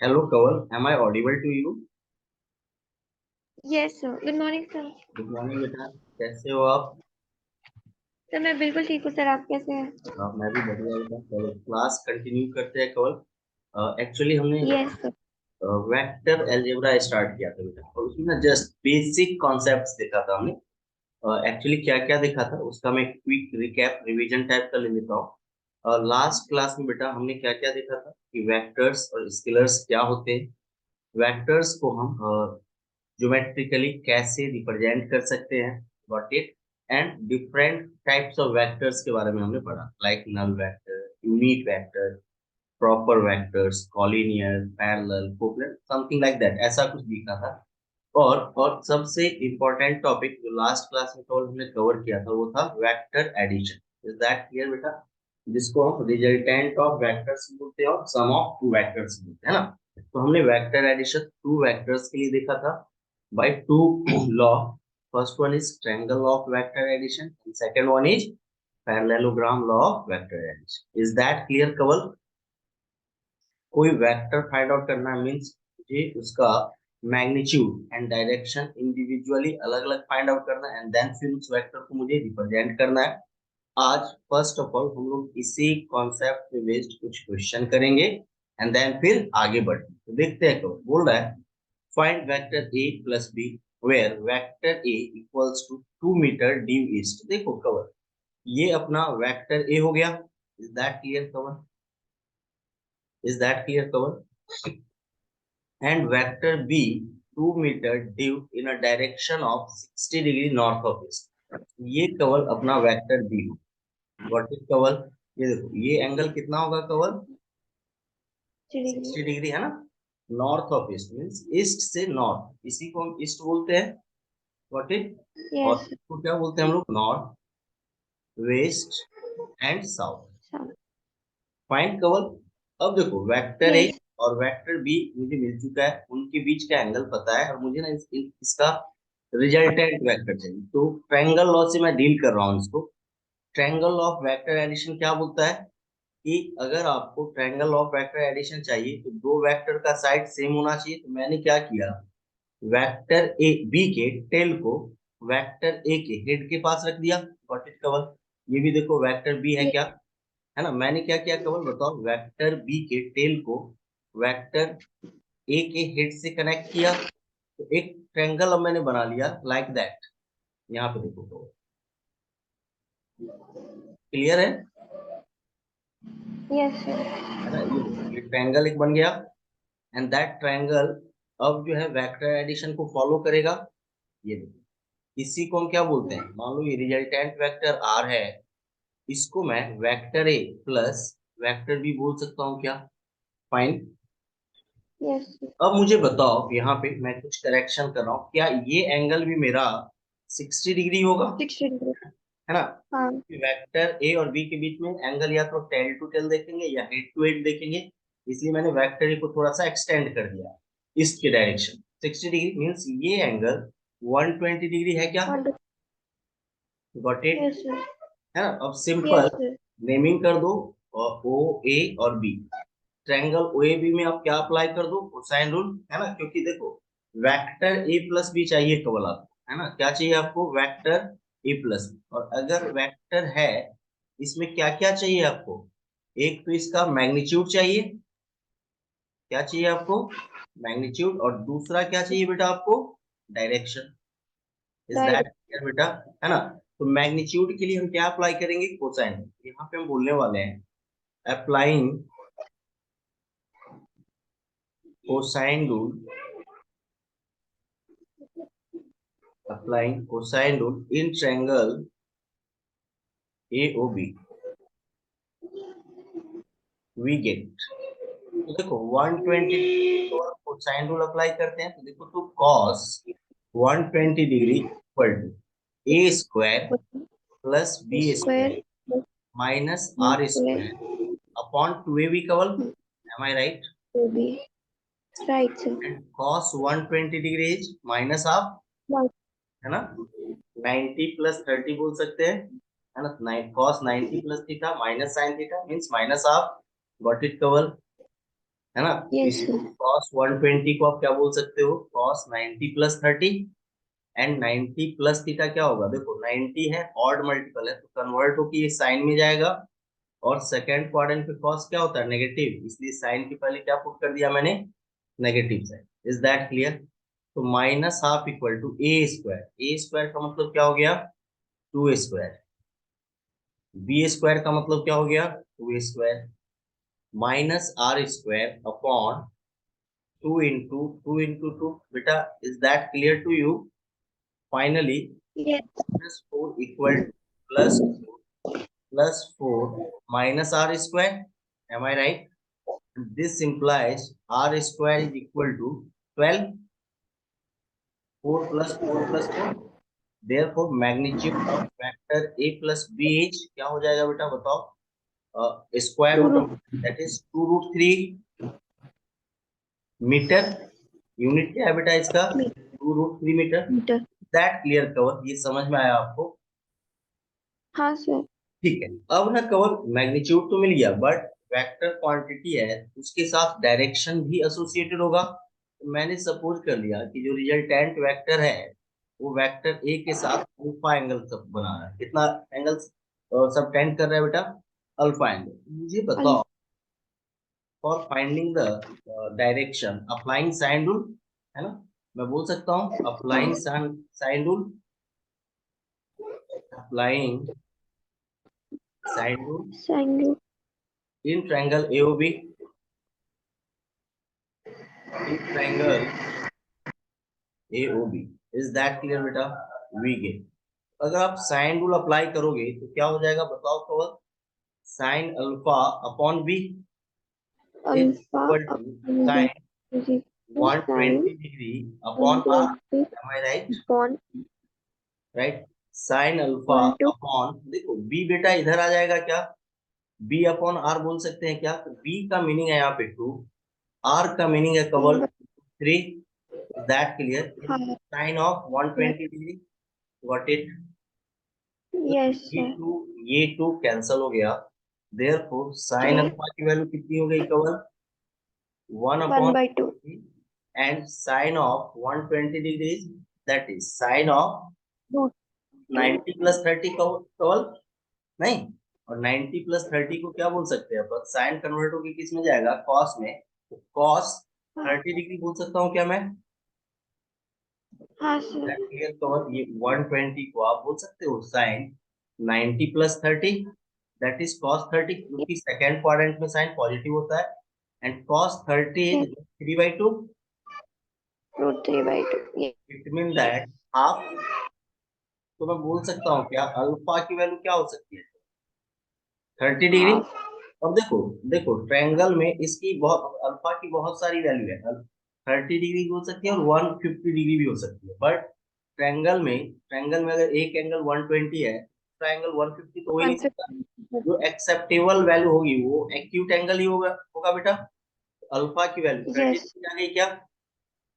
Hello, Kaval. Am I audible to you? Yes sir. Good morning sir. Good morning बेटा, कैसे हो आप? Sir मैं बिल्कुल ठीक हूँ सर, आप कैसे हैं? मैं भी बढ़िया बेटा। चलो क्लास कंटिन्यू करते हैं कवल। एक्चुअली हमने yes sir. Vector algebra start किया था बेटा, और उसमें ना जस्ट बेसिक कॉन्सेप्ट्स देखा था हमने। एक्चुअली क्या क्या देखा था उसका मैं क्विक रिकैप रिवीजन टाइप का ले लेता हूँ। लास्ट क्लास में बेटा हमने क्या क्या देखा था कि वेक्टर्स और स्केलर्स क्या होते हैं। वेक्टर्स को हम ज्योमेट्रिकली कैसे रिप्रेजेंट कर सकते हैं, got it. And different types of vectors के बारे में हमने पढ़ा, like null vector, unit vector, proper vectors, collinear, parallel, coplanar, something like that, ऐसा कुछ दिखा था। और सबसे इम्पोर्टेंट टॉपिक जो लास्ट क्लास में कवर हमने कवर किया था वो था vector addition. Is that clear बेटा? जिसको हम रिजल्टेंट ऑफ वेक्टर्स बोलते हैं और सम ऑफ टू वेक्टर्स बोलते हैं ना। तो हमने वेक्टर एडिशन टू वेक्टर्स के लिए देखा था by two law. First one is triangle of vector addition, and second one is parallelogram law of vector addition. Is that clear, Kaval? कोई वेक्टर फाइंड आउट करना मींस मुझे उसका magnitude and direction individually अलग अलग find out करना and then फिर उस vector को मुझे रिप्रेजेंट करना है। आज फर्स्ट ऑफ ऑल हम लोग इसी कॉन्सेप्ट पे बेस्ड कुछ क्वेश्चन करेंगे एंड देन फिर आगे बढ़ेंगे। तो देखते हैं कौन बोल रहा है। Find vector A plus B where vector A equals to 2 metre due east. देखो कवर, ये अपना वेक्टर A हो गया। इज दैट क्लियर कवर? इज दैट क्लियर कवर? And vector B 2 metre due in a direction of 60 degree north of east. ये कवर अपना वेक्टर B हो। व्हाट इज कवर? ये देखो, ये एंगल कितना होगा कवर? 60 डिग्री है ना। North of east means east से नॉर्थ, इसी को हम ईस्ट बोलते हैं। What is? और यस इसको क्या बोलते हैं हम लोग? North, west and south. Sir. Find कवर। अब देखो वेक्टर ए यस और वेक्टर बी मुझे मिल चुका है, उनके बीच का एंगल पता है और मुझे ना इसका रिजल्टेंट वेक्टर चाहिए। तो ट्रायंगल लॉ से मैं डील कर रहा हूँ इसको। ट्रायंगल ऑफ वेक्टर एडिशन क्या बोलता है कि अगर आपको ट्रायंगल ऑफ वेक्टर एडिशन चाहिए तो दो वेक्टर का साइड सेम होना चाहिए। तो मैंने क्या किया, वेक्टर ए बी के टेल को वेक्टर ए के हेड के पास रख दिया। Got it cover? ये भी देखो वेक्टर बी है क्या, है ना। मैंने क्या किया कवर बताओ, वेक्टर बी के टेल को वेक्टर ए के हेड से कनेक्ट किया। तो एक ट्रायंगल अब मैंने बना लिया लाइक दैट। यहाँ पे देखो कवर, क्लियर यस सर। है ना। ये देखो, ये ट्रायंगल एक बन गया एंड दैट ट्रायंगल अब जो है वेक्टर एडिशन को फॉलो करेगा। ये देखो, इसी को हम क्या बोलते हैं, मान लो ये रिजल्टेंट वेक्टर आर है, इसको मैं vector A plus vector B बोल सकता हूँ क्या? फाइन। Yes sir. अब मुझे बताओ, यहाँ पे मैं कुछ करेक्शन कर रहा हूँ, क्या ये एंगल भी मेरा 60 डिग्री होगा? 60 डिग्री। है ना। हाँ। वेक्टर ए और बी के बीच में एंगल या तो टेल टू टेल देखेंगे या हेड टू हेड देखेंगे। इसलिए मैंने वेक्टर ए को थोड़ा सा एक्सटेंड कर दिया ईस्ट के डायरेक्शन। 60 डिग्री मीन्स ये एंगल 120 डिग्री है क्या? और गॉट इट? Yes sir. है ना। अब सिंपल यस सर। नेमिंग कर दो, और ओ ए और B, triangle O A B में आप क्या अप्लाई कर दो? कोसाइन रूल, है ना। क्योंकि देखो वेक्टर ए प्लस बी चाहिए केवल आपको, है ना। क्या चाहिए आपको? Vector A plus B. और अगर वेक्टर है इसमें क्या क्या चाहिए आपको? एक तो इसका मैग्नीट्यूड चाहिए। क्या चाहिए आपको? मैग्नीट्यूड। और दूसरा क्या चाहिए बेटा आपको? Direction. Is that direct. Clear बेटा? है ना। तो मैग्नीट्यूड के लिए हम क्या अप्लाई करेंगे? कोसाइन। यहाँ पे हम बोलने वाले हैं applying cosine rule, applying cosine rule in triangle AOB, we get। तो देखो 120 डिग्री और कोसाइन रूल अप्लाई करते हैं तो देखो, तो cos 120 degree equal to A square plus B square square plus minus B R square square upon 2ab कवल। Am I right? Two B. Right sir. And cos 120 degree is minus of, है ना, 90 plus 30 बोल सकते हैं, है ना। cos 90 plus theta minus sine theta means minus of. Got it कवल? है ना। Yes, sir. cos 120 को आप क्या बोल सकते हो, cos 90 plus 30, and 90 plus theta क्या होगा, देखो 90 है ऑड मल्टीपल है तो कन्वर्ट होकर ये साइन में जाएगा, और सेकंड क्वाड्रेंट पे cos क्या होता है, नेगेटिव, इसलिए साइन के पहले क्या पुट कर दिया मैंने, negative sign. Is that clear. तो minus half equal to A square का मतलब क्या हो गया, 2 स्क्वायर, बी स्क्वायर का मतलब क्या हो गया, 2 square, minus R square upon 2 into 2 बेटा। Is that clear to you. Finally Yes. -4 equal plus 4 minus R square, am I right. This implies r square is equal to 12, 4 plus 4 plus 4. Therefore, magnitude of vector a plus b is क्या हो जाएगा बेटा बताओ, square Two root root of that is 2√3 metre. Unit क्या है बेटा इसका, 2√3 metre. meter. That clear कवर, ये समझ में आया आपको। हाँ सर। ठीक है, अब ना कवर मैग्नीट्यूड तो मिल गया, बट वेक्टर क्वांटिटी है उसके साथ डायरेक्शन भी एसोसिएटेड होगा। तो मैंने सपोज कर लिया कि जो रिजल्टेंट वेक्टर है वो वेक्टर ए के साथ अल्फा एंगल सब बना रहा है। कितना एंगल सब टेंड कर रहा है बेटा, अल्फा एंगल। मुझे बताओ, for finding the direction applying sine rule, है ना, मैं बोल सकता हूँ applying sine rule, applying sine rule Sine root. In triangle AOB, in triangle AOB। Is that clear बेटा, वी गेट। अगर आप साइन रूल अप्लाई करोगे तो क्या हो जाएगा बताओ कवर, sine alpha upon B is Alpha equal to upon b sine is equal to sine 120 degree upon R, 120 am I right, upon right. Sine alpha 1 to upon, देखो बी बेटा इधर आ जाएगा क्या, बी अपॉन आर बोल सकते हैं क्या, तो बी का मीनिंग है यहाँ पे 2, आर का मीनिंग है कवर 3। दैट क्लियर, हाँ sine of 120 degree, got it. yes ये sir. टू ये टू कैंसल हो गया, देयरफॉर साइन Okay. अल्फा की वैल्यू कितनी हो गई कवर, 1 1 upon, by 2. And sine of 120 degree that is sine of Root 2. 90 plus 30 कवर, नहीं, और 90 प्लस 30 को क्या बोल सकते हैं अपन, साइन कन्वर्ट होकर किस में जाएगा, कॉस में, तो कॉस 30 डिग्री बोल सकता हूँ क्या मैं, हाँ सर. क्लियर कवर। ये 120 को आप बोल सकते हो sine 90 plus 30 that is cos 30, क्योंकि सेकेंड क्वाड्रेंट में साइन पॉजिटिव होता है, and cos 30 Yes. Is 3/2। Root 3 by 2. Yes. It mean that half. तो मैं बोल सकता हूँ क्या, अल्फा की वैल्यू क्या हो सकती है, 30 डिग्री। Half. अब देखो, देखो ट्रायंगल में इसकी बहुत, अल्फा की बहुत सारी वैल्यू है, 30 डिग्री भी हो सकती है और 150 डिग्री भी हो सकती है, बट ट्रायंगल में अगर एक एंगल 120 है, ट्रायंगल 150 तो हो ही नहीं सकता। 150. जो एक्सेप्टेबल वैल्यू होगी वो एक्यूट एंगल ही होगा होगा बेटा। अल्फा की वैल्यू 30 Yes. डिग्री आ गई क्या।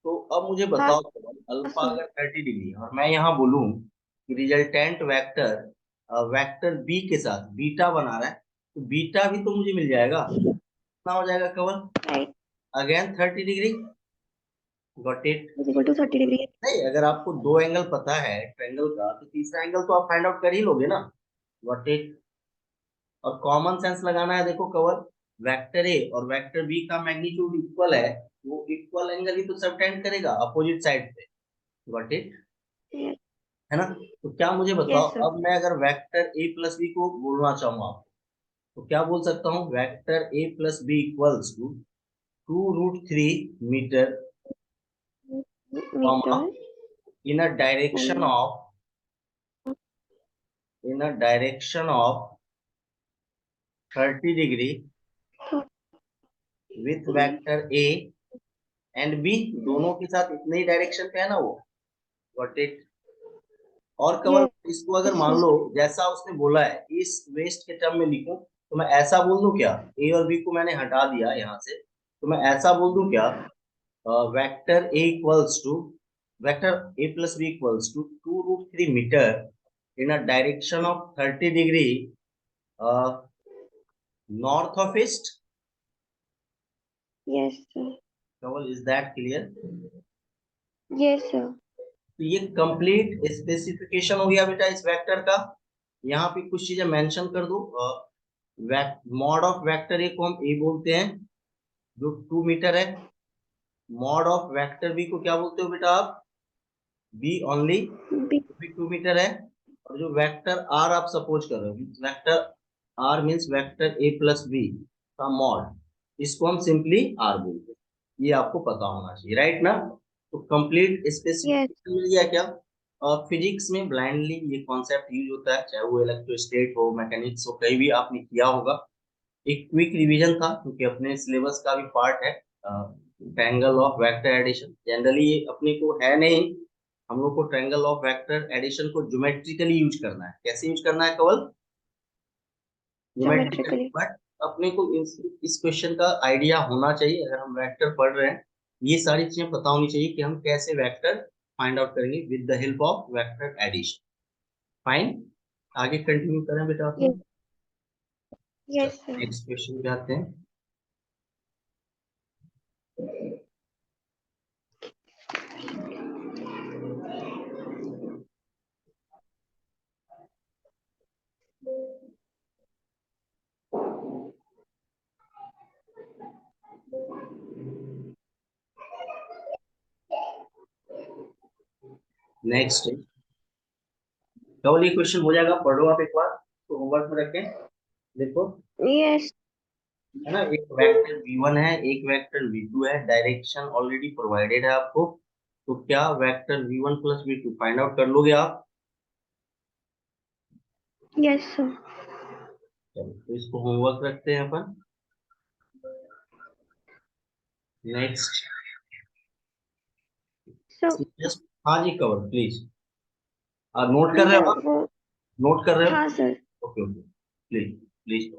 तो अब मुझे हाँ बताओ, अल्फा सर. अगर 30 डिग्री और मैं यहाँ बोलूं कि रिजल्टेंट वेक्टर वेक्टर बी के साथ बीटा बना रहा है, तो बीटा भी तो मुझे मिल जाएगा, कितना हो जाएगा cover, Right. Again 30 degree, got it. Is equal to 30 degree. नहीं, अगर आपको दो एंगल पता है ट्रायंगल का तो तीसरा एंगल तो आप फाइंड आउट कर ही लोगे ना, गॉट इट। और कॉमन सेंस लगाना है, देखो कवर, वेक्टर ए और वेक्टर बी का मैग्नीट्यूड इक्वल है, वो इक्वल एंगल ही तो सबटेंड करेगा अपोजिट साइड पे, गॉट इट, Yes. है ना। तो क्या मुझे बताओ, Yes sir. अब मैं अगर वेक्टर ए प्लस बी को बोलना चाहूंगा आपको, तो क्या बोल सकता हूँ, vector A plus B equals to 2√3 metre, comma, Meter. in a direction And of in a direction of 30 degree with vector a and b, दोनों के साथ इतने ही डायरेक्शन पे है ना वो, गॉट इट। और कवर, yes इसको अगर मान sir. लो जैसा उसने बोला है इस वेस्ट के टर्म में लिखूं, तो मैं ऐसा बोल दूं क्या, ए और बी को मैंने हटा दिया यहाँ से, तो मैं ऐसा बोल दूं क्या, vector A equals to vector A plus B equals to 2√3 metre in a direction of 30 degree, 'north of east', Yes, sir. कवल, is that clear? Yes, sir. तो ये कंप्लीट स्पेसिफिकेशन हो गया बेटा इस वेक्टर का। यहाँ पे कुछ चीजें मेंशन कर दो। मॉड ऑफ वेक्टर ए को हम ए बोलते हैं, जो 2 मीटर है। मॉड ऑफ वेक्टर बी को क्या बोलते हो बेटा आप? B only, B. भी 2 मीटर है। और जो वेक्टर आर आप सपोज कर रहे हो, vector R means vector A plus B का मॉड, इसको हम सिंपली आर बोलते हैं। ये आपको पता होना चाहिए, राइट ना? तो कंप्लीट Yes. स्पेसिफिकेशन मिल गया क्या? और फिजिक्स में ब्लाइंडली ये कॉन्सेप्ट यूज होता है, चाहे वो इलेक्ट्रोस्टैटिक हो, मैकेनिक्स हो, कहीं भी आपने किया होगा। एक क्विक रिवीजन था क्योंकि अपने सिलेबस का भी पार्ट है triangle of vector addition. Generally ये अपने को है नहीं, हम लोग को ट्रायंगल ऑफ वेक्टर एडिशन को ज्योमेट्रिकली यूज करना है। कैसे यूज करना है केवल? ज्योमेट्रिकली। Geometrically. बट अपने को इस क्वेश्चन का आइडिया होना चाहिए, अगर हम वेक्टर पढ़ रहे हैं ये सारी चीजें पता होनी चाहिए कि हम कैसे वेक्टर फाइंड आउट करेंगे with the help of vector addition. Fine, आगे कंटिन्यू करें बेटा Yes. अपने। Yes, sir. नेक्स्ट क्वेश्चन पे आते हैं। नेक्स्ट केवल ये क्वेश्चन हो जाएगा, पढ़ो आप एक बार तो होमवर्क में रखें। देखो, Yes. है ना, एक वेक्टर v1 है, एक वेक्टर v2 है, डायरेक्शन ऑलरेडी प्रोवाइडेड है आपको। तो क्या vector v1 plus v2 find out कर लोगे आप? Yes, sir. चलो तो इसको होमवर्क रखते हैं अपन। नेक्स्ट, So, जस्ट, हाँ जी कवर प्लीज। नोट कर हाँ रहे हो सर आप? वो, नोट कर रहे हो? हाँ sir. Okay okay, please please.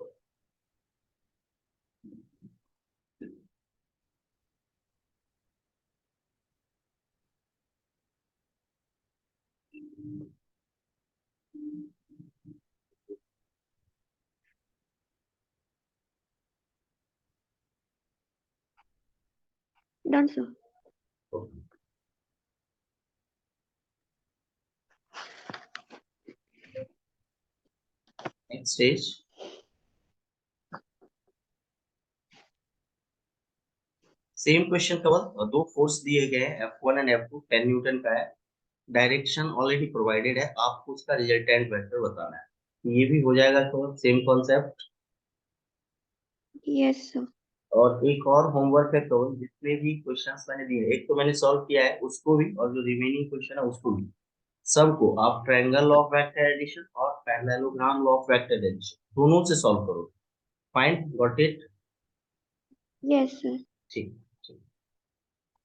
Done, sir. Next stage, same question cover. दो फोर्स दिए गए हैं F1 एंड F2, 10 न्यूटन का है। डायरेक्शन ऑलरेडी प्रोवाइडेड है, आपको उसका रिजल्टेंट वेक्टर बताना है। ये भी हो जाएगा cover, same concept. Yes, sir. और एक और होमवर्क है कवर, जितने भी क्वेश्चंस मैंने दिए, एक तो मैंने सॉल्व किया है उसको भी, और जो रिमेनिंग क्वेश्चन है उसको भी, सबको आप ट्रायंगल ऑफ वेक्टर एडिशन और parallelogram law of vector addition दोनों से सॉल्व करो। Fine, got it? Yes, sir. ठीक ठीक,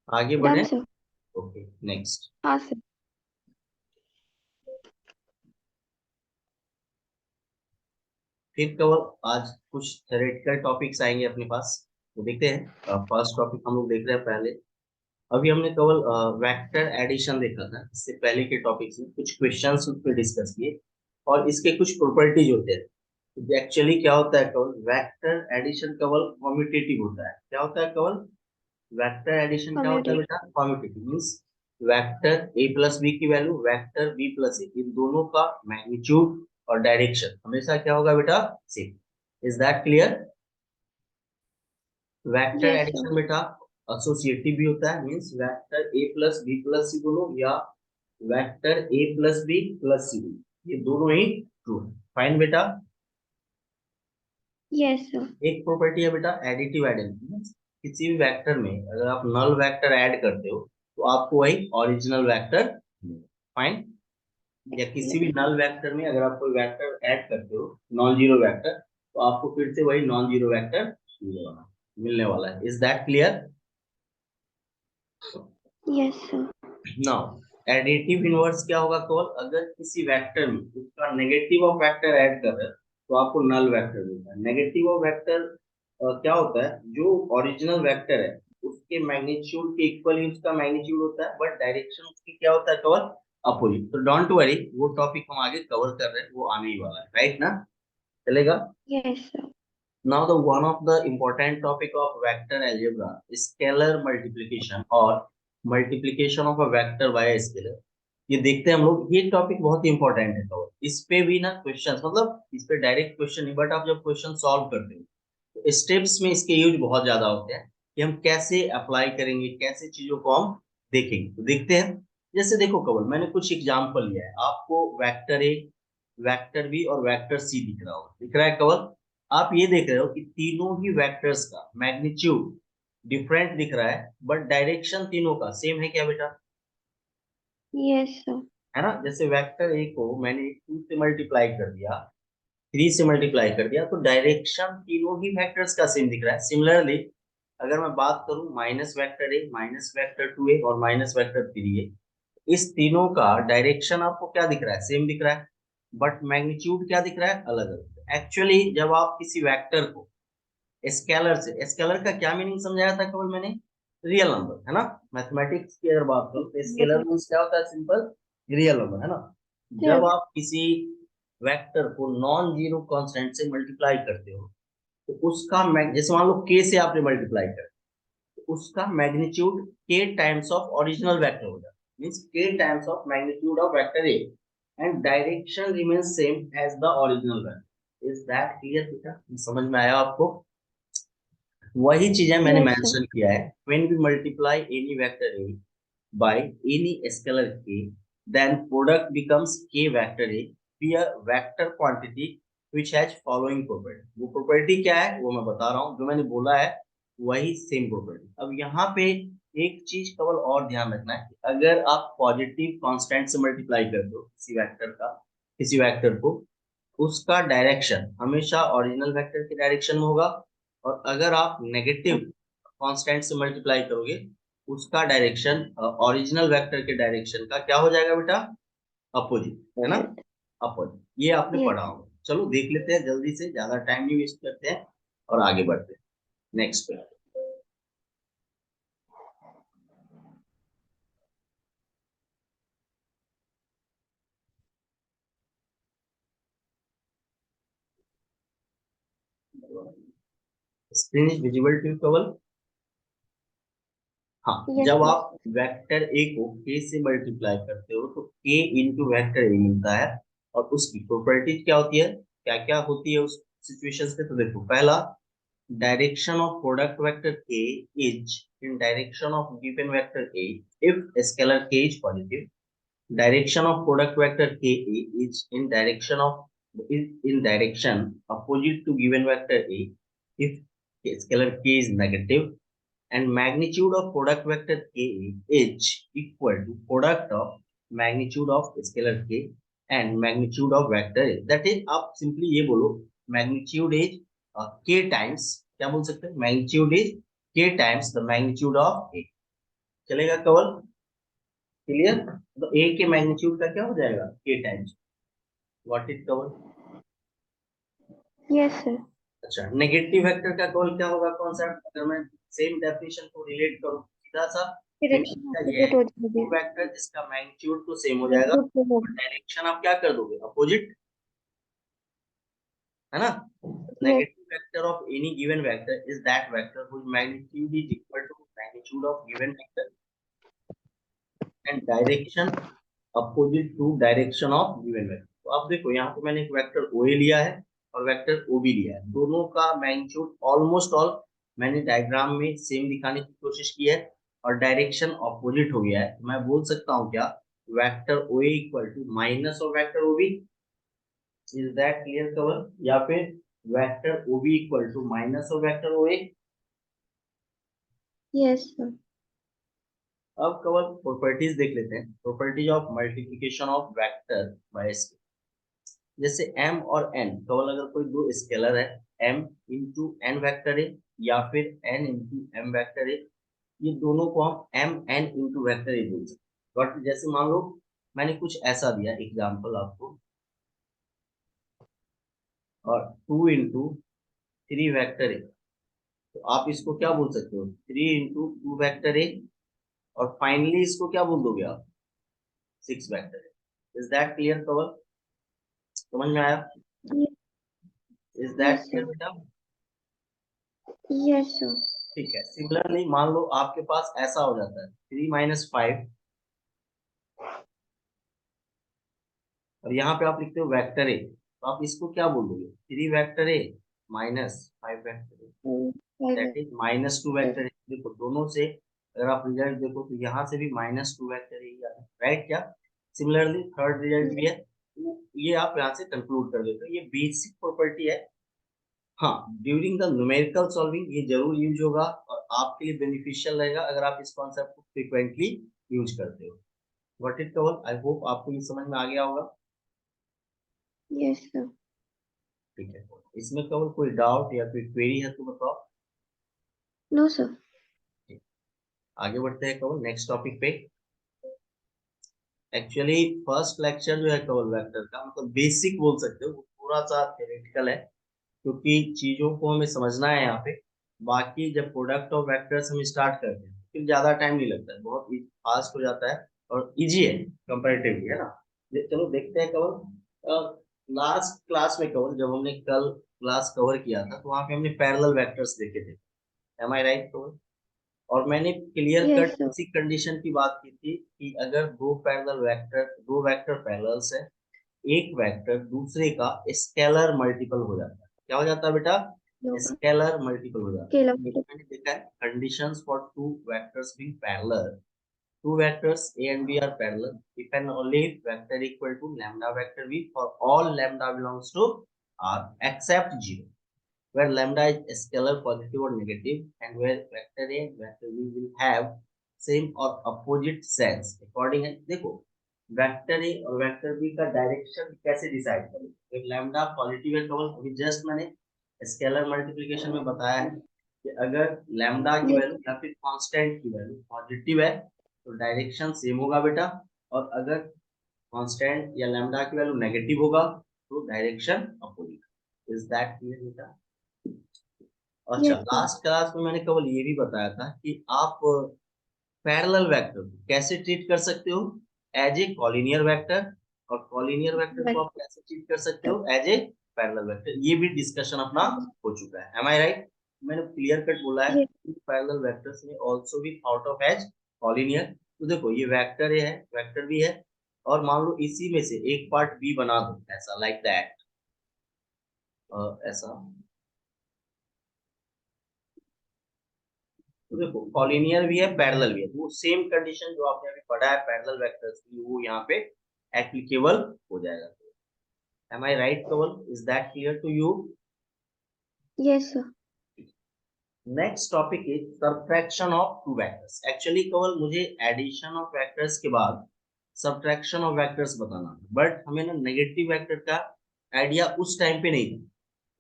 आगे बढ़े। Done, sir. Okay, next. हाँ सर। फिर केवल आज कुछ थ्योरेटिकल टॉपिक्स आएंगे अपने पास, तो देखते हैं। फर्स्ट टॉपिक हम लोग देख रहे हैं पहले। अभी हमने केवल वेक्टर एडिशन देखा था, इससे पहले के टॉपिक्स में कुछ क्वेश्चंस उस पर डिस्कस किए, और इसके कुछ प्रॉपर्टीज होते हैं। एक्चुअली क्या होता है केवल, वेक्टर एडिशन केवल कम्यूटेटिव होता है। क्या होता है केवल? वेक्टर एडिशन क्या होता है Commutative. बेटा? Commutative means vector a plus B की value vector b plus a, इन दोनों का मैग्नीट्यूड और डायरेक्शन हमेशा क्या होगा बेटा? Same. Is that clear? Vector Yes, sir. Addition बेटा एसोसिएटिव भी होता है, means vector a plus B plus C बोलो, या vector a plus B plus C, ये दोनों ही ट्रू है। फाइन बेटा। Yes, sir. एक प्रॉपर्टी है बेटा एडिटिव आइडेंटिटी, किसी भी वेक्टर में अगर आप नल वेक्टर ऐड करते हो तो आपको वही ओरिजिनल वेक्टर। फाइन, या किसी भी नल वेक्टर में अगर आप कोई वेक्टर ऐड करते हो नॉन जीरो वेक्टर, तो आपको फिर से वही नॉन जीरो वेक्टर मिलने वाला है। Is that clear? Yes, sir. Now additive inverse क्या होगा केवल, अगर किसी वेक्टर में उसका नेगेटिव ऑफ वेक्टर ऐड कर रहे हैं तो आपको नल वेक्टर मिलता है। नेगेटिव ऑफ वेक्टर क्या होता है, जो ओरिजिनल वेक्टर है उसके मैग्नीट्यूड के इक्वल ही उसका मैग्नीट्यूड होता है, बट डायरेक्शन उसकी क्या होता है केवल? अपोजिट। तो डोंट वरी, वो टॉपिक हम आगे कवर कर रहे हैं, वो आने ही वाला है, राइट ना? चलेगा? Yes, sir. Now the one of the important topic of vector algebra is scalar multiplication or multiplication of a vector by a scalar. ये देखते हैं हम लोग, ये टॉपिक बहुत ही इंपॉर्टेंट है। तो इस पे भी ना क्वेश्चंस, मतलब इस पे डायरेक्ट क्वेश्चन नहीं, बट आप जब क्वेश्चन सॉल्व करते हो तो स्टेप्स में इसके यूज बहुत ज्यादा होते हैं कि हम कैसे अप्लाई करेंगे, कैसे चीजों को हम देखेंगे। तो देखते हैं। जैसे देखो कवल, मैंने कुछ एग्जांपल लिया है आपको। वेक्टर ए, वेक्टर बी और वेक्टर सी दिख रहा है कवल। आप ये देख रहे हो कि तीनों ही वेक्टर्स का मैग्नीट्यूड डिफरेंट दिख रहा है, बट डायरेक्शन तीनों का सेम है क्या बेटा? Yes sir. है ना। जैसे वेक्टर ए को मैंने 2 से मल्टीप्लाई कर दिया, 3 से मल्टीप्लाई कर दिया, तो डायरेक्शन तीनों ही वेक्टर्स का सेम दिख रहा है। सिमिलरली अगर मैं बात करूं minus vector A, minus vector 2 ए और माइनस वेक्टर 3 ए, इस तीनों का डायरेक्शन आपको क्या दिख रहा है? सेम दिख रहा है, बट मैग्नीट्यूड क्या दिख रहा है? अलग अलग। एक्चुअली जब आप किसी वेक्टर को स्केलर से, स्केलर का क्या मीनिंग समझाया था केवल मैंने? रियल नंबर, है ना। मैथमेटिक्स की अगर बात करूं तो स्केलर मीन्स क्या होता है? सिंपल रियल नंबर, है ना। जब आप किसी वेक्टर को नॉन जीरो कांस्टेंट से मल्टीप्लाई करते हो तो उसका जैसे मान लो के से आपने मल्टीप्लाई कर, तो उसका मैग्नीट्यूड के टाइम्स ऑफ ओरिजिनल वेक्टर हो जाता है, मींस के times of magnitude of vector A, and direction remains same as the original vector. Is that clear बेटा? समझ में आया आपको? वही चीजें मैंने यस सर। मेंशन किया है। When we multiply any vector A by any scalar k, then product becomes k vector a, be a vector quantity which has following property। वो प्रॉपर्टी क्या है वो मैं बता रहा हूँ, जो मैंने बोला है वही सेम प्रॉपर्टी। अब यहाँ पे एक चीज केवल और ध्यान रखना है कि अगर आप पॉजिटिव कांस्टेंट से मल्टीप्लाई कर दो किसी वेक्टर का, किसी वेक्टर को, उसका डायरेक्शन हमेशा ओरिजिनल वेक्टर के डायरेक्शन में होगा। और अगर आप नेगेटिव कांस्टेंट से मल्टीप्लाई करोगे, उसका डायरेक्शन ओरिजिनल वेक्टर के डायरेक्शन का क्या हो जाएगा बेटा? अपोजिट, है ना। अपोजिट। अपोजिट, ये आपने पढ़ा यस। होगा। चलो देख लेते हैं जल्दी से, ज्यादा टाइम नहीं वेस्ट करते हैं और आगे बढ़ते हैं नेक्स्ट पे। स्क्रीन इज विजिबल टू कवल? हाँ। यस जब सर। आप वेक्टर ए को के से मल्टीप्लाई करते हो तो के इंटू वेक्टर ए मिलता है। और उसकी प्रॉपर्टीज क्या होती है, क्या क्या होती है उस सिचुएशंस पे? तो देखो, पहला, direction of product vector A is in direction of given vector A if scalar k is positive. Direction of product vector K A is in direction opposite to given vector A if scalar k is negative. And magnitude of product vector K is equal to product of magnitude of scalar k and magnitude of vector A। That is, आप simply ये बोलो magnitude is k times, क्या बोल सकते हैं? magnitude is k times the magnitude of A। चलेगा कवल? Clear? तो A के मैग्नीट्यूड का क्या हो जाएगा? k times. व्हाट इज कवल? Yes sir. अच्छा, नेगेटिव वेक्टर का कवल क्या होगा कॉन्सेप्ट? अगर मैं सेम डेफिनेशन को रिलेट करूं सीधा सा, डायरेक्शन तो ये है अपोजिट हो वो जाएगी। वेक्टर जिसका मैग्नीट्यूड तो सेम हो जाएगा, मैग्नीट्यूड सेम और होगा। डायरेक्शन आप क्या कर दोगे? अपोजिट, है ना। Yes. Negative vector of any given vector is that vector whose magnitude is equal to magnitude of given vector and direction opposite to direction of given vector। तो अब देखो यहाँ पे मैंने एक वेक्टर OA लिया है और वेक्टर OB लिया है, दोनों का मैग्नीट्यूड ऑलमोस्ट ऑल मैंने डायग्राम में सेम दिखाने की कोशिश की है, और डायरेक्शन ऑपोजिट हो गया है। तो मैं बोल सकता हूँ क्या? Vector OA equal to minus of vector OB। Is that clear कवर? या फिर vector OB equal to minus of vector OA। Yes sir. अब कवर प्रॉपर्टीज देख लेते हैं। Properties of multiplication of vector by scalar. जैसे m और n, केवल अगर कोई दो स्केलर है, m इंटू एन वैक्टर है या फिर n इंटू m वैक्टर है, ये दोनों को हम m n into vector A बोल सकते हैं। बट जैसे मान लो मैंने कुछ ऐसा दिया एग्जांपल आपको, और 2 इंटू 3 वैक्टर है, तो आप इसको क्या बोल सकते हो? 3 इंटू 2 वैक्टर है। और फाइनली इसको क्या बोल दोगे आप? 6 वैक्टर है। Is that clear cover? समझ में आया? Is that yes clear sir. बेटा? Yes, sir. ठीक है, सिमिलरली मान लो आपके पास ऐसा हो जाता है 3 - 5 और यहाँ पे आप लिखते हो वेक्टर ए, तो आप इसको क्या बोलोगे? 3 vector A minus 5 vector A, that is -2 vector A. देखो दोनों से अगर आप रिजल्ट देखो तो यहाँ से भी -2 वेक्टर ए ही आ रहा है, राइट क्या? सिमिलरली थर्ड रिजल्ट भी है, तो ये आप यहाँ से कंक्लूड कर देते हो, ये बेसिक प्रॉपर्टी है। हाँ, ड्यूरिंग द न्यूमेरिकल सॉल्विंग ये जरूर यूज होगा और आपके लिए बेनिफिशियल रहेगा अगर आप इस कॉन्सेप्ट को फ्रीक्वेंटली यूज करते हो। What it cover, I hope आपको ये समझ में आ गया होगा। Yes, sir. ठीक है, इसमें कवर कोई डाउट या कोई क्वेरी है तो बताओ। No, sir. ठीक, आगे बढ़ते हैं कवर नेक्स्ट टॉपिक पे। एक्चुअली फर्स्ट लेक्चर जो है कवर वेक्टर का मतलब बेसिक बोल सकते हो, वो थोड़ा सा थ्योरेटिकल है क्योंकि चीजों को हमें समझना है यहाँ पे। बाकी जब प्रोडक्ट ऑफ वेक्टर्स हम स्टार्ट करते हैं फिर ज्यादा टाइम नहीं लगता है, बहुत फास्ट हो जाता है और इजी है कंपैरेटिवली, है ना। चलो देखते हैं कवर। लास्ट क्लास में कवर जब हमने कल क्लास कवर किया था तो वहां पे हमने पैरेलल वेक्टर्स देखे थे, एम आई राइट कवर? और मैंने क्लियर Yes, कट sir. इसी कंडीशन की बात की थी कि अगर दो वेक्टर पैरेलल्स है, एक वेक्टर दूसरे का स्केलर मल्टीपल हो जाता है। क्या हो जाता है बेटा? Yoga. स्केलर मल्टीपल हो जाता Scale है। of. मैंने देखा है conditions for two vectors being parallel, two vectors A and B are parallel if and only if vector equal to lambda vector V for all lambda belongs to R except 0, where lambda is scalar positive or negative and where vector A and vector V will have same or opposite sets according। देखो vector ए और vector B का direction कैसे decide करें? जब lambda positive है तो अभी just मैंने स्केलर मल्टीप्लिकेशन में बताया है कि अगर लैम्डा की Yes. वैल्यू या फिर कांस्टेंट की वैल्यू पॉजिटिव है तो डायरेक्शन सेम होगा बेटा, और अगर कांस्टेंट या लैम्डा की वैल्यू नेगेटिव होगा तो direction opposite. Is that clear बेटा? अच्छा, Yes, sir. लास्ट क्लास में मैंने केवल ये भी बताया था कि आप पैरेलल वेक्टर कैसे ट्रीट कर सकते हो? एज ए कॉलिनियर वेक्टर, और कॉलिनियर वेक्टर को आप कैसे ट्रीट कर सकते हो? As a parallel vector. ये भी डिस्कशन अपना हो चुका है, एम आई राइट? मैंने क्लियर कट बोला है Yes. पैरेलल वेक्टर्स में also be thought of as collinear. तो देखो ये वेक्टर ए है, वेक्टर बी है, और मान लो इसी में से एक पार्ट बी बना दो ऐसा, लाइक दैट, ऐसा। तो देखो कॉलिनियर भी है पैरेलल भी है, तो वो सेम कंडीशन जो आपने अभी पढ़ा है पैरेलल वेक्टर्स की वो यहाँ पे एप्लीकेबल हो जाएगा। Am I right Kawal? Is that clear to you? Yes, sir. Next topic is subtraction of two vectors. Actually Kawal मुझे एडिशन ऑफ वेक्टर्स के बाद सबट्रैक्शन ऑफ वेक्टर्स बताना, बट हमें ना नेगेटिव वेक्टर का आइडिया उस टाइम पे नहीं था,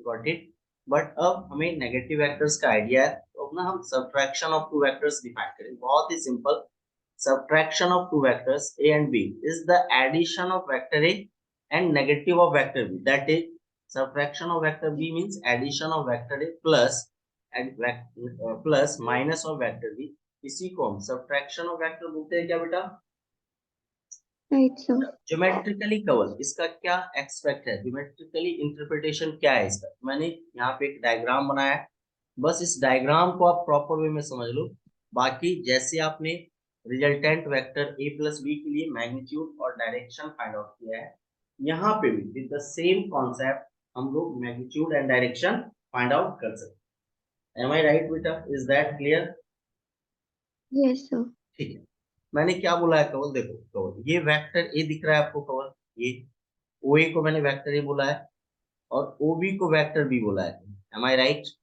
गॉट इट? बट अब हमें नेगेटिव वेक्टर्स का आइडिया है, तो अब ना हम subtraction of two vectors define करें, बहुत ही simple. Subtraction of two vectors A and B is the addition of vector A and negative of vector B. That is, subtraction of vector B means addition of vector A plus plus minus of vector B। इसी को हम subtraction of vector बोलते हैं क्या बेटा? Right, sir. Geometrically कवल इसका क्या expect है, ज्योमेट्रिकली इंटरप्रिटेशन क्या है इसका? मैंने यहाँ पे एक डायग्राम बनाया है, बस इस डायग्राम को आप प्रॉपर वे में समझ लो। बाकी जैसे आपने resultant vector a plus B के लिए मैग्नीट्यूड और डायरेक्शन फाइंड आउट किया है, यहाँ पे भी विद द सेम कॉन्सेप्ट हम लोग magnitude and direction find out कर सकते हैं। एम आई राइट बेटा? Is that clear? Yes, sir. ठीक है, मैंने क्या बोला है कवल? देखो कवल ये वेक्टर ए दिख रहा है आपको कवल, ये ओ ए को मैंने वेक्टर ए बोला है और ओ बी को वेक्टर बी बोला है, am I right?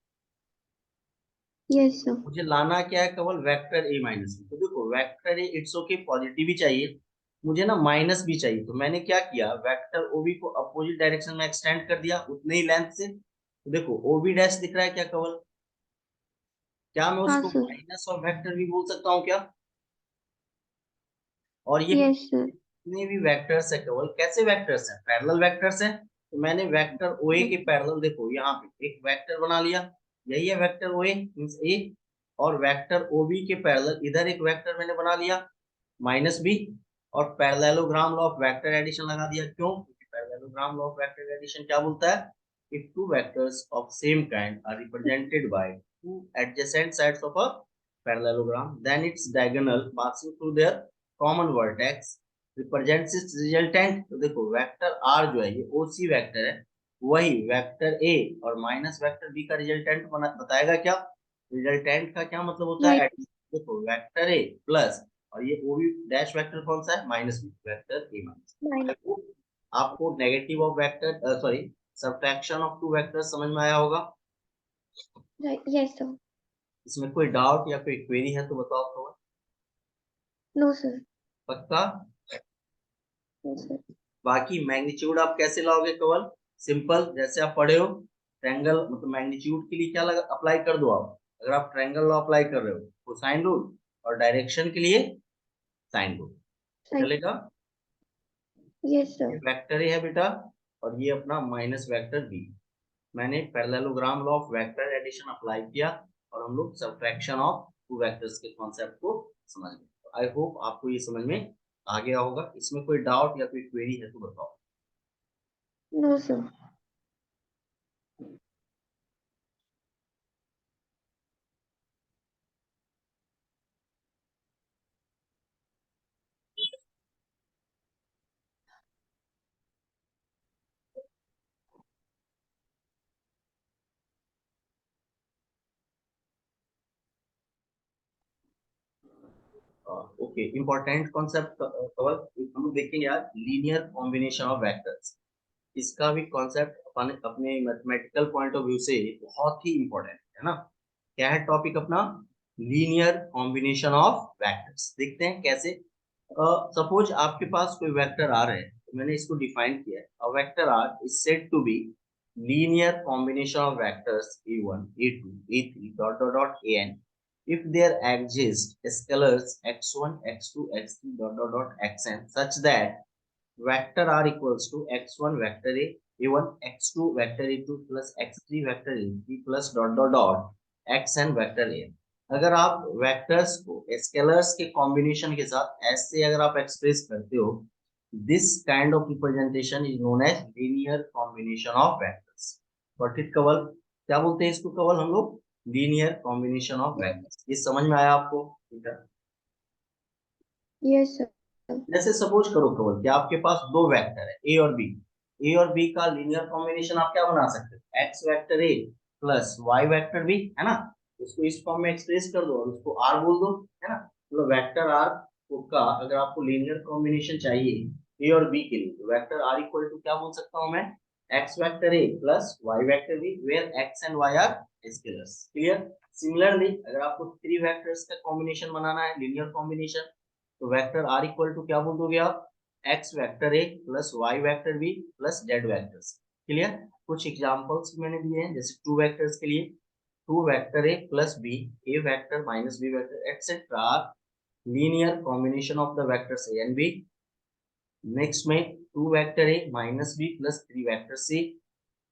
Yes, sir. मुझे लाना क्या है Kawal? Vector A minus B. तो देखो vector A it's okay positive ही चाहिए, मुझे ना माइनस भी चाहिए, तो मैंने क्या किया वेक्टर ओ बी को अपोजिट डायरेक्शन में एक्सटेंड कर दिया उतने ही लेंथ से। तो देखो ओ बी डैश दिख रहा है क्या कवल? क्या मैं हाँ, उसको sir. माइनस और वेक्टर भी बोल सकता हूँ क्या? और ये Yes, sir. जितने भी वेक्टर्स है केवल कैसे वेक्टर्स हैं? पैरेलल वेक्टर्स हैं। तो मैंने वेक्टर ओए के पैरेलल देखो यहाँ पे एक वेक्टर बना लिया, यही है वेक्टर ओए मींस ए, और वेक्टर ओबी के पैरेलल इधर एक वेक्टर मैंने बना लिया माइनस बी, और parallelogram law of vector addition लगा दिया। क्यों? क्योंकि parallelogram law of vector addition क्या बोलता है? If two vectors of same kind are represented by two adjacent sides of a parallelogram, then its diagonal passing through their common vertex represents its resultant. तो देखो vector r जो है ये OC vector है, वही वेक्टर a और minus vector b का resultant बताएगा क्या? रिजल्टेंट का क्या मतलब होता है? देखो वेक्टर a प्लस और ये OB डैश वेक्टर कौन सा है? Minus b, vector a minus. आपको negative of vector sorry subtraction of two vectors समझ में आया होगा? Yes sir. इसमें कोई डाउट या कोई क्वेरी है तो बताओ तो। No sir. पक्का? Yes sir. बाकी मैग्नीट्यूड आप कैसे लाओगे केवल? सिंपल, जैसे आप पढ़े हो ट्रायंगल मतलब मैग्नीट्यूड के लिए क्या लगा अप्लाई कर दो आप। अगर आप ट्रायंगल लॉ अप्लाई कर रहे हो तो साइन रूल, और डायरेक्शन के लिए साइन रूल चलेगा। Yes sir. ये वेक्टर ही है बेटा, और ये अपना माइनस वेक्टर बी। मैंने parallelogram law of vector addition apply किया और हम लोग सब्ट्रैक्शन ऑफ टू वेक्टर्स के कॉन्सेप्ट को समझ गए। आई होप आपको ये समझ में आ गया होगा। इसमें कोई डाउट या कोई क्वेरी है तो बताओ। No sir. Okay, important concept कवर हम लोग देखेंगे यार, लीनियर कॉम्बिनेशन ऑफ वेक्टर्स। इसका भी कॉन्सेप्ट अपने मैथमेटिकल पॉइंट ऑफ व्यू से बहुत ही इंपॉर्टेंट है ना। क्या है टॉपिक अपना? Linear combination of vectors. देखते हैं कैसे। सपोज आपके पास कोई वेक्टर आर है, तो मैंने इसको डिफाइन किया है। A vector R is said to be linear combination of vectors a1 a2 a3 dot dot dot an if there exist scalars x1 x2 x3 dot dot dot xn such that vector r equals to x1 vector a1 x2 vector a2 plus x3 vector a3 plus dot dot dot xn vector a। अगर आप vectors को scalars के combination के साथ ऐसे अगर आप express करते हो, this kind of representation is known as linear combination of vectors. What it Kawal, क्या बोलते हैं इसको कवल हम लोग? Linear combination of vectors. ये समझ में आया आपको? ठीक है। Yes sir. जैसे सपोज करो कवल कि आपके पास दो वेक्टर है ए और बी। ए और बी का लीनियर कॉम्बिनेशन आप क्या बना सकते हो? X vector A plus Y vector B, है ना। इसको इस फॉर्म में एक्सप्रेस कर दो और उसको आर बोल दो, है ना। तो वेक्टर आर का अगर आपको लीनियर कॉम्बिनेशन चाहिए ए और बी के लिए, तो वेक्टर आर इक्वल टू क्या बोल सकता हूँ मैं? X vector A plus Y vector B where X and Y are scalars. Clear? Similarly अगर आपको थ्री वेक्टर्स का कॉम्बिनेशन बनाना है, लीनियर कॉम्बिनेशन, तो वेक्टर आर इक्वल टू क्या बोल दोगे आप? X vector A plus Y vector B plus Z vectors. Clear? कुछ एग्जांपल्स मैंने दिए हैं, जैसे टू वेक्टर्स के लिए two vector A plus B, A vector minus B vector etcetera linear combination of the vectors A and B. Next में two vector A minus B plus three vector C,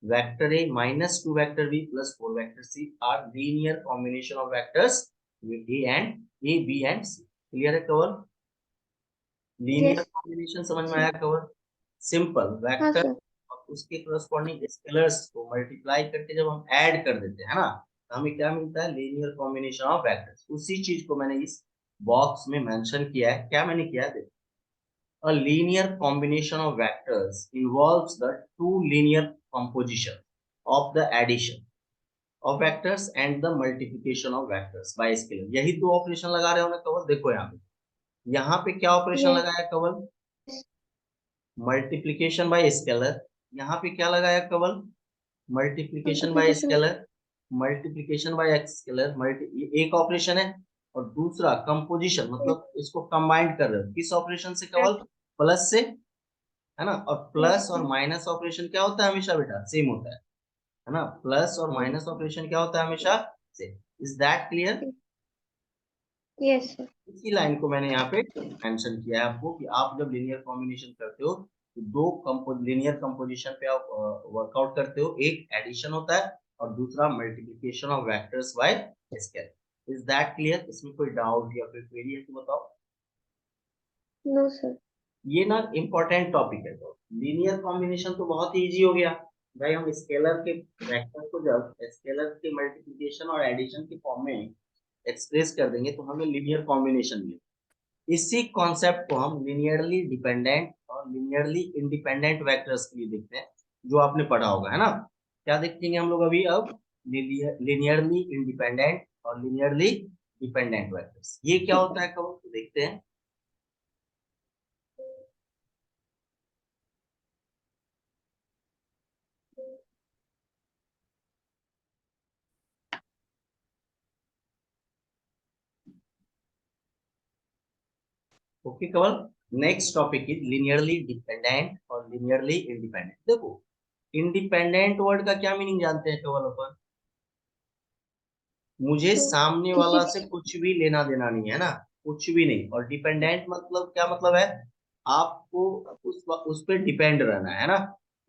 vector A minus two vector B plus four vector C are linear combination of vectors A B and C. Clear है Kawal? Linear yes combination समझ में आया Kawal? Simple हाँ vector sir. और उसके corresponding scalars को multiply करके जब हम ऐड कर देते हैं ना, तो हमें क्या मिलता है? Linear combination of vectors. उसी चीज को मैंने इस बॉक्स में मेंशन किया है। क्या मैंने किया है? A linear combination of vectors involves the two linear composition of the addition of vectors and the multiplication of vectors by scalar। यही दो ऑपरेशन लगा रहे हो ना कवल। देखो यहाँ पे क्या ऑपरेशन यस। लगाया कवल? Multiplication by scalar. यहाँ पे क्या लगाया Kawal? Multiplication by multiplication. Scalar. Multiplication by scalar multi, एक ऑपरेशन है। और दूसरा कंपोजिशन, मतलब इसको कंबाइंड कर रहे हो किस ऑपरेशन से कवल? प्लस से, है ना। और प्लस और माइनस ऑपरेशन क्या होता है? हमेशा बेटा सेम होता है ना। प्लस और माइनस ऑपरेशन क्या होता है? हमेशा same. Is that clear? Yes sir. इसी लाइन को मैंने यहाँ पे मेंशन किया है आपको कि आप जब लीनियर कॉम्बिनेशन करते हो तो दो लीनियर कंपोजिशन पे आप वर्कआउट करते हो। एक एडिशन होता है और दूसरा multiplication of vectors by scalar. Is that clear? इसमें कोई डाउट या फिर क्वेरी है तो बताओ। No sir. ये ना इंपॉर्टेंट टॉपिक है। तो लीनियर कॉम्बिनेशन तो बहुत ही इजी हो गया, भाई हम स्केलर के वेक्टर को जब स्केलर के मल्टीप्लिकेशन और एडिशन के फॉर्म में एक्सप्रेस कर देंगे तो हमें लीनियर कॉम्बिनेशन मिलेगा। इसी कॉन्सेप्ट को हम लिनियरली डिपेंडेंट और लिनियरली इंडिपेंडेंट वेक्टर्स के लिए देखते हैं, जो आपने पढ़ा होगा, है ना। क्या देखेंगे हम लोग अभी अब? लिनियरली इंडिपेंडेंट और लिनियरली डिपेंडेंट वेक्टर्स, ये क्या ठीक होता है। है कब तो देखते हैं। ओके कवल, next topic is linearly dependent और लिनियरली इंडिपेंडेंट। देखो, इंडिपेंडेंट वर्ड का क्या मीनिंग जानते हैं कवल अपन? मुझे तो सामने किसी वाला से कुछ भी लेना देना नहीं है ना, कुछ भी नहीं। और डिपेंडेंट मतलब क्या मतलब है? आपको उस पर डिपेंड रहना है ना,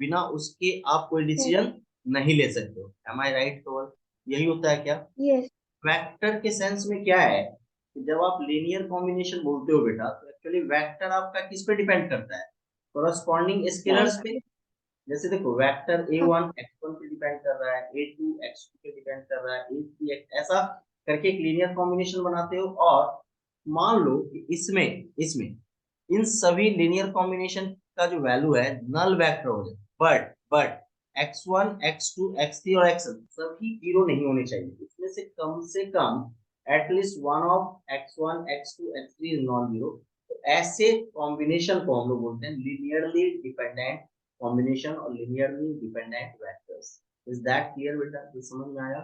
बिना उसके आप कोई डिसीजन नहीं ले सकते हो। एम आई राइट कवल? यही होता है क्या? यस। वेक्टर के सेंस में क्या है कि जब आप लीनियर कॉम्बिनेशन बोलते हो बेटा, तो एक्चुअली वेक्टर आपका किस पे डिपेंड करता है? करस्पॉन्डिंग स्केलर्स पे। जैसे देखो, वेक्टर ए हाँ। वन एक्स वन पे डिपेंड कर रहा है, ए टू एक्स टू पे डिपेंड कर रहा है, ए थ्री एक्स, ऐसा करके एक लीनियर कॉम्बिनेशन बनाते हो। और मान लो कि इसमें इसमें इन सभी लीनियर कॉम्बिनेशन का जो वैल्यू है नल वेक्टर हो जाए, but x one x two x three और एक्स सभी जीरो नहीं होने चाहिए। इसमें से कम at least one of x one x two x three is non zero. तो ऐसे कॉम्बिनेशन को हम लोग बोलते हैं लीनियरली डिपेंडेंट कॉम्बिनेशन और linearly dependent vectors. Is that clear बेटा? ये समझ में आया?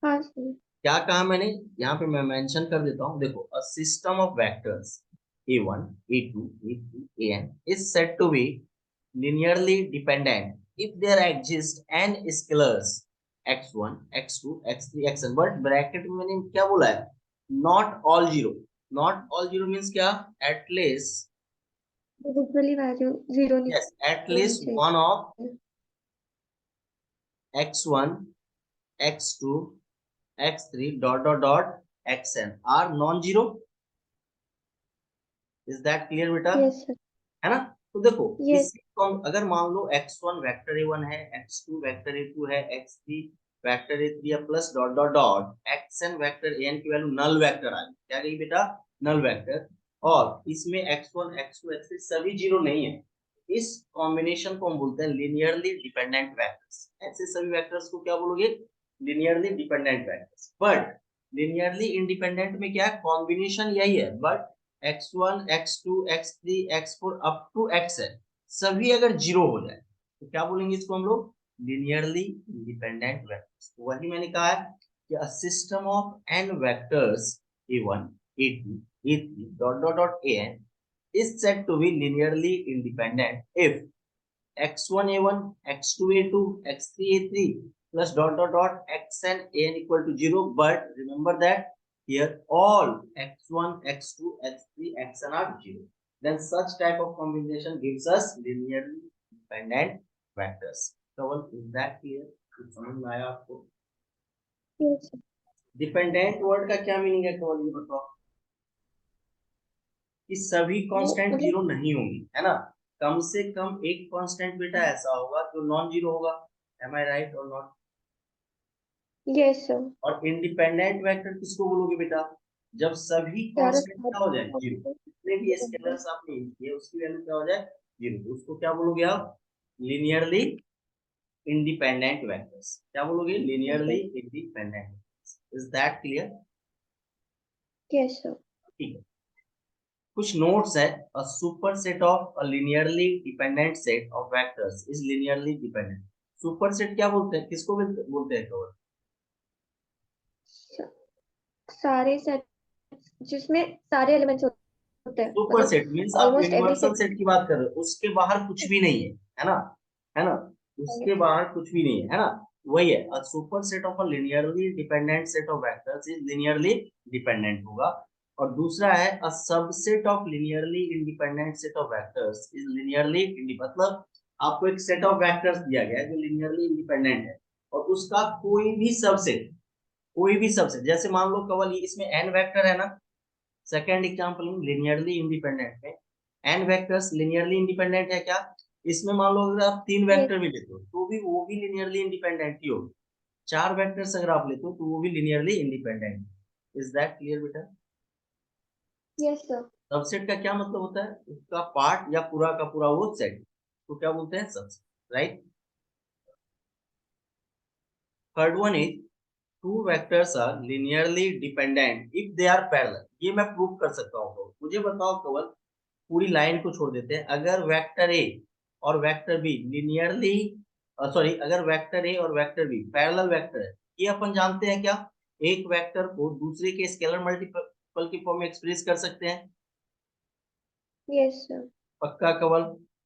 हाँ सर। क्या कहा मैंने? यहाँ पे मैं मेंशन कर देता हूँ, देखो, a system of vectors a1 a2 a3 an is said to be linearly dependent if there exist n scalars x1 x2 x3 xn। But bracket में मैंने क्या बोला है? Not all zero. Not all zero means क्या? At least, individually value zero नहीं yes, होनी at least one of चाहिए। x1 x2 x3 dot xn are non zero। Is that clear बेटा? Yes sir. है ना। तो देखो, यस। इस अगर मान लो x1 वेक्टर ए1 है, x2 वेक्टर ए2 है, x3 वेक्टर ए3 है, plus dot dot dot xn vector an की वैल्यू नल वेक्टर आ गई। क्या गई बेटा? Null vector. और इसमें x1 x2 x3 सभी जीरो नहीं है। इस कॉम्बिनेशन को हम बोलते हैं लिनियरली डिपेंडेंट वेक्टर्स। ऐसे सभी वेक्टर्स को क्या बोलोगे? Linearly dependent vectors. But linearly independent में क्या है? कॉम्बिनेशन यही है, but x1 x2 x3 x4 up to xn सभी अगर जीरो हो जाए तो क्या बोलेंगे इसको हम लोग? Linearly independent vectors. वही मैंने कहा है कि a system of n vectors a1 a2 a3 dot dot dot an is said to be linearly independent if x1 a1 x2 a2 x3 a3 plus dot dot dot xn an equal to 0, but remember that here all x1 x2 x3 xn are 0, then such type of combination gives us linearly independent vectors। कवल, is that clear? कुछ समझ में आया आपको? Yes. Dependent word का क्या meaning है कवल, ये बताओ। कि सभी वो कांस्टेंट मतलब जीरो नहीं होंगी, है ना। कम से कम एक कांस्टेंट बेटा ऐसा होगा जो नॉन जीरो होगा। एम आई राइट और नॉट? Yes sir. और इंडिपेंडेंट वेक्टर किसको बोलोगे बेटा? जब सभी चारों कांस्टेंट क्या हो जाए? जीरो। जितने भी स्केलर्स आपने यूज किए उसकी वैल्यू क्या हो जाए? जीरो। तो उसको क्या बोलोगे आप? Linearly independent vectors. क्या बोलोगे? Linearly independent. Is that clear? Yes sir. ठीक है। कुछ नोट्स है। A super set of a linearly dependent set of vectors is linearly dependent. Super set क्या बोलते हैं? किसको बोलते हैं कवर? सारे सेट जिसमें सारे एलिमेंट्स होते हैं, सुपर मतलब सेट मींस आप almost every universal set. Set की बात कर रहे हो, उसके बाहर कुछ भी नहीं है ना, है ना। उसके बाहर कुछ भी नहीं है ना। वही है, a super set of a linearly dependent set of vectors is linearly dependent होगा। और दूसरा है a subset of linearly independent set of vectors is linearly मतलब आपको एक सेट ऑफ वेक्टर्स दिया गया है जो लिनियरली इंडिपेंडेंट है, और उसका कोई भी सबसेट जैसे मान लो केवल इसमें n वेक्टर है ना। सेकेंड एग्जांपल लिनियरली इंडिपेंडेंट है, n वेक्टर्स लिनियरली इंडिपेंडेंट है क्या? इसमें मान लो अगर आप 3 Yes, वेक्टर भी लेते हो तो भी वो भी लिनियरली इंडिपेंडेंट ही होगी। 4 वेक्टर्स अगर आप लेते हो तो वो भी linearly independent. Is that clear बेटा? yes, sir. सबसेट का क्या मतलब होता है? उसका पार्ट या पूरा का पूरा वो सेट, तो क्या बोलते हैं? Subset, right? Third one is two vectors are linearly dependent if they are parallel. ये मैं प्रूव कर सकता हूँ। तो मुझे बताओ केवल, पूरी लाइन को छोड़ देते हैं, अगर वेक्टर ए और वेक्टर बी लिनियरली, सॉरी, अगर वेक्टर ए और वेक्टर बी पैरेलल वेक्टर है, ये अपन जानते हैं क्या? एक वेक्टर को दूसरे के स्केलर मल्टीपल की फॉर्म में एक्सप्रेस कर सकते हैं। Yes, sir. पक्का कवल?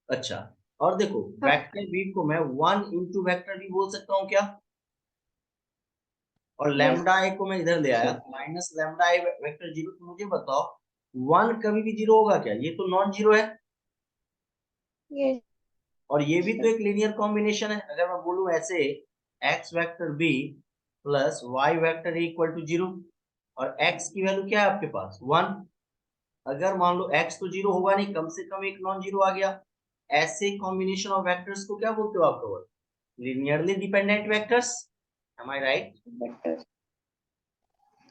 अच्छा, और देखो, हाँ, वेक्टर बी को मैं 1 इंटू वेक्टर बी बोल सकता हूँ क्या? और yes, लैम्डा आई को मैं इधर ले आया, sir. माइनस लैम्डा आई वेक्टर जीरो। तो मुझे बताओ, 1 कभी भी जीरो होगा क्या? ये तो नॉन जीरो है। Yes, और ये भी तो sir. एक लीनियर कॉम्बिनेशन है। अगर मैं बोलूं ऐसे, X vector B plus Y vector equal to zero, और एक्स की वैल्यू क्या है आपके पास? 1। अगर मान लो एक्स तो जीरो होगा नहीं, कम से कम एक नॉन जीरो आ गया, ऐसे कॉम्बिनेशन ऑफ वेक्टर्स को क्या बोलते हो आप लोग? Linearly dependent vectors. M I right? Better.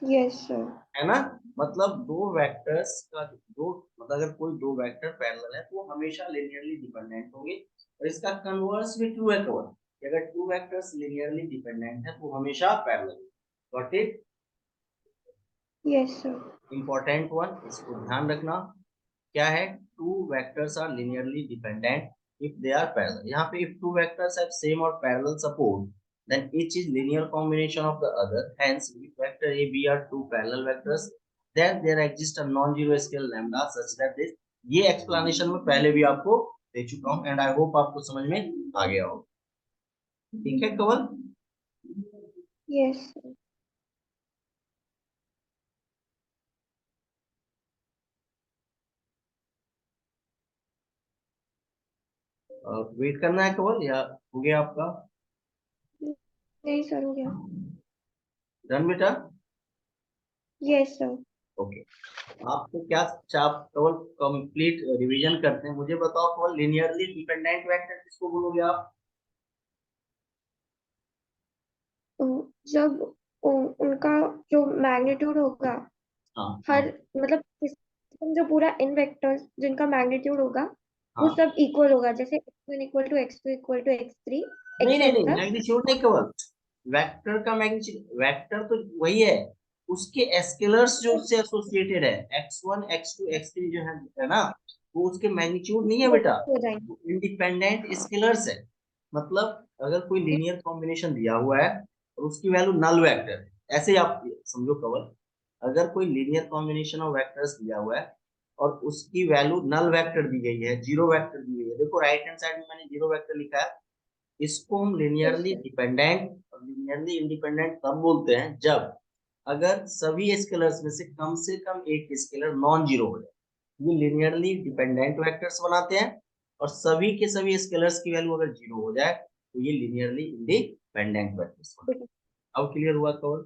Yes, sir. है ना? मतलब दो वेक्टर्स का दो, मतलब अगर कोई दो वेक्टर पैरेलल है तो वो हमेशा लिनियरली डिपेंडेंट होंगे। और इसका कन्वर्स भी ट्रू है कवर, कि अगर टू वेक्टर्स लिनियरली डिपेंडेंट है तो वो हमेशा parallel. Got it? Yes, sir. Important one, इसको ध्यान रखना। क्या है? Two vectors are linearly dependent if they are parallel. यहाँ पे if two vectors have same और parallel support then each is linear combination of the other. Hence if vector a b are two parallel vectors, then there exists a non-zero scale lambda such that this, ये explanation में पहले भी आपको दे चुका हूँ and I hope आपको समझ में आ गया हो। ठीक है कवल? Yes, sir. वेट करना है कवल या हो गया आपका? नहीं सर, हो गया. डन बेटा? Yes, sir. ओके, आपको क्या, आप केवल कंप्लीट रिवीजन करते हैं। मुझे बताओ केवल, लिनियरली डिपेंडेंट वेक्टर किसको बोलोगे आप? जब उनका जो मैग्नीट्यूड होगा, हाँ हाँ हर मतलब सिस्टम जो पूरा इन वेक्टर्स जिनका मैग्नीट्यूड होगा वो हाँ। सब इक्वल होगा, जैसे x1 equal to x2 equal to x3 नहीं नहीं नहीं, एक्सेट्रा. मैग्नीट्यूड नहीं केवल, वेक्टर का मैग्नीट्यूड। वेक्टर तो वही है, उसके स्केलर्स जो उससे एसोसिएटेड है, x1 x2 x3 जो है ना, वो उसके मैग्नीट्यूड नहीं है बेटा, हो जाएंगे. इंडिपेंडेंट स्केलर्स है। मतलब अगर कोई लीनियर कॉम्बिनेशन दिया हुआ है और उसकी वैल्यू नल वेक्टर है, ऐसे ही आप समझो कवल, अगर कोई लीनियर कॉम्बिनेशन ऑफ वेक्टर्स दिया हुआ है और उसकी वैल्यू नल वेक्टर दी गई है, जीरो वेक्टर दी गई है, देखो राइट हैंड साइड में मैंने जीरो वेक्टर लिखा है, इसको हम यस लिनियरली सर. डिपेंडेंट और लिनियरली इंडिपेंडेंट तब बोलते हैं जब अगर सभी स्केलर्स में से कम एक स्केलर नॉन जीरो हो जाए, ये लिनियरली डिपेंडेंट वेक्टर्स बनाते हैं। और सभी के सभी स्केलर्स की वैल्यू अगर जीरो हो जाए तो ये लिनियरली इंडिपेंडेंट वेक्टर्स बनाते हैं। अब क्लियर हुआ कवर?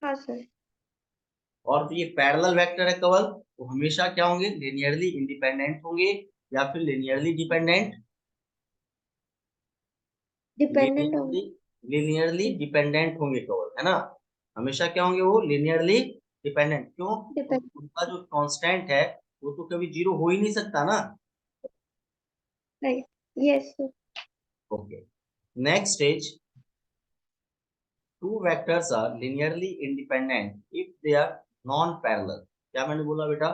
हाँ सर. और जो ये पैरेलल वेक्टर है कवल, वो हमेशा क्या होंगे? लिनियरली इंडिपेंडेंट होंगे या फिर लिनियरली डिपेंडेंट? डिपेंडेंट लिनियरली, होंगे. लिनियरली डिपेंडेंट होंगे कवल, है ना? हमेशा क्या होंगे वो? Linearly dependent. क्यों? डिपेंड. उनका जो कांस्टेंट है वो तो कभी जीरो हो ही नहीं सकता ना। Right. Yes sir. Okay, next is two vectors are linearly independent if they are non-parallel। क्या मैंने बोला बेटा?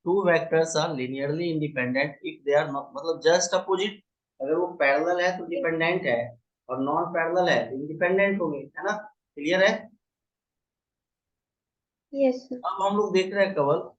two vectors are linearly independent if they are not, मतलब जस्ट अपोजिट। अगर वो पैरेलल है तो डिपेंडेंट है, और नॉन पैरेलल है तो इंडिपेंडेंट होंगे, है ना? क्लियर है? Yes sir. अब हम लोग देख रहे हैं कवल,